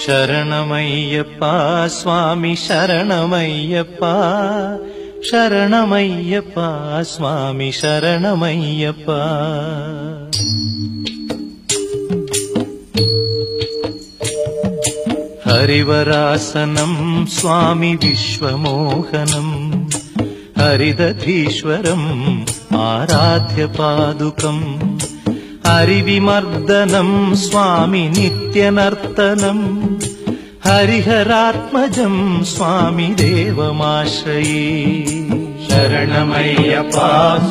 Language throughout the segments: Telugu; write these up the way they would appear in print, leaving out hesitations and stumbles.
శరణమయ్యప్ప స్వామి శరణమయ్యప్ప శరణమయ్యప్ప స్వామి శరణమయ్యప్ప. హరివరాసనం స్వామి విశ్వమోహనం హరిదధీశ్వరం ఆరాధ్య పాదుకం హరివిమర్దనం స్వామి నిత్యనర్తనం హరిహరాత్మజం స్వామి దేవమాశ్రయే. శరణమయ్యప్ప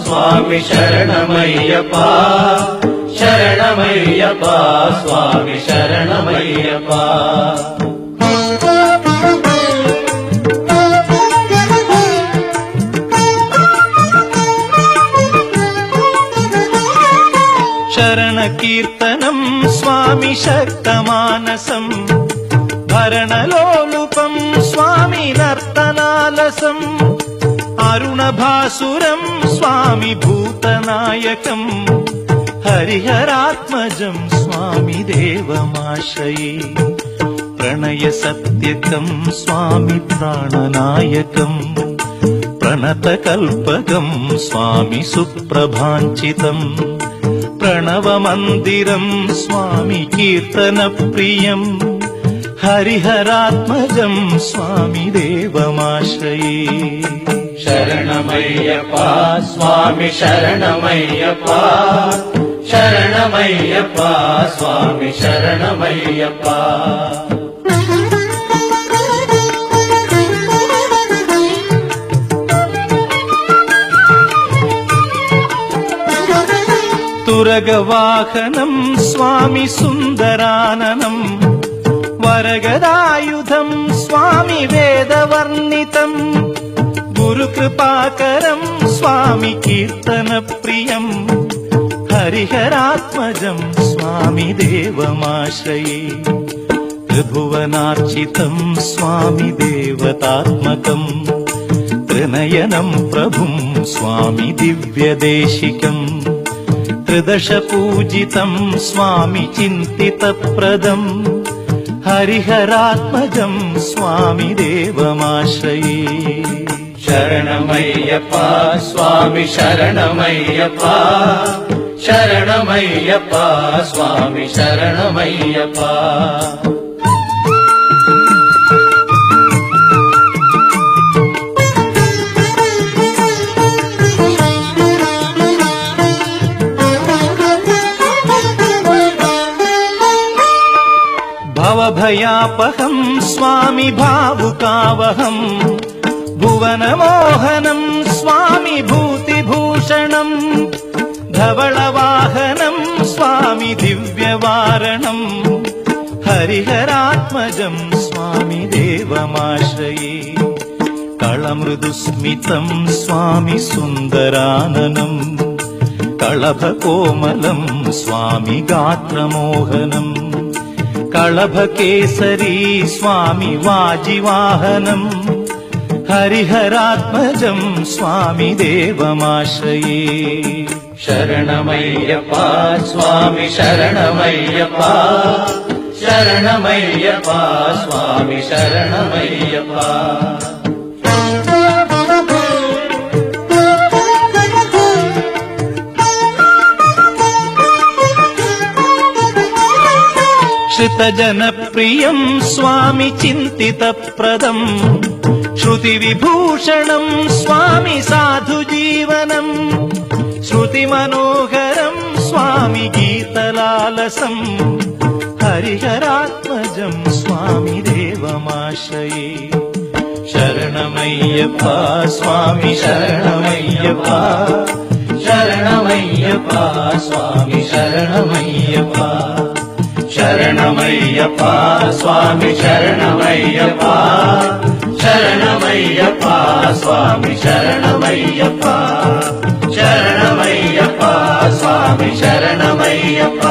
స్వామి శరణమయ్యప్ప శరణమయ్యప్ప స్వామి శరణమయ్యప్ప. శరణ కీర్తనం స్వామి శక్తమానసం భరణలోలుపం స్వామి నర్తనాలసం అరుణభాసురం స్వామి భూతనాయకం హరిహరాత్మజం స్వామి దేవమాశ్రయే. ప్రణయ సత్యకం స్వామి ప్రాణనాయకం ప్రణతకల్పకం స్వామి సుప్రభాంచితం ప్రణవమందిరం స్వామి కీర్తన ప్రియం హరిహరాత్మజం స్వామి దేవమాశ్రయే. శరణమయ్యప్ప స్వామి శరణమయ్యప్ప శరణమయ్యప్ప స్వామి శరణమయ్యప్ప. తురగవాహనం స్వామి సుందరాననం వరగదాయుధం స్వామి వేదవర్ణితం గురుకృపాకరం స్వామి కీర్తన ప్రియం హరిహరాత్మజం స్వామి దేవమాశ్రయే. త్రిభువనార్చితం స్వామి దేవతాత్మకం త్రినయనం ప్రభుం స్వామి దివ్యదేశికం త్రిదశ పూజితం స్వామి చింతితప్రదం హరిహరాత్మజం స్వామి దేవమాశ్రయే. శరణమయ్యప్ప స్వామి శరణమయ్యప్ప శరణమయ్యప్ప స్వామి శరణమయ్యప్ప. భవభయాపహం స్వామి భావుకావహం భువనమోహనం స్వామి భూతిభూషణం ధవళవాహనం స్వామి దివ్యవారణం హరిహరాత్మజం స్వామి దేవమాశ్రయే. కళమృదుస్మితం స్వామి సుందరాననం కళభకోమలం స్వామి గాత్రమోహనం కళభకేసరీ స్వామి వాజివాహనం హరిహరాత్మజం స్వామి దేవమాశ్రయే. శరణమయ్యప్ప స్వామి శరణమయ్యప్ప శరణమయ్యప్ప స్వామి శరణమయ్యప్ప. శ్రుతజనప్రియం స్వామి చింతితప్రదం శృతివిభూషణం స్వామి సాధుజీవనం శృతిమనోహరం స్వామి గీతలాలసం హరిహరాత్మజం స్వామి దేవమాశ్రయే. శరణమయ్యప్ప స్వామి శరణమయ్యప్ప శరణమయ్యప్ప స్వామి శరణమయ్యప్ప. శరణమయ్యప్ప స్వామి శరణమయ్యప్ప శరణమయ్యప్ప స్వామి శరణమయ్యప్ప శరణమయ్యప్ప స్వామి శరణమయ్యప్ప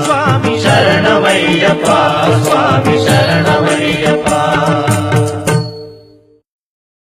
స్వామి శరణమయ్యప్ప స్వామి శరణమయ్యప్ప.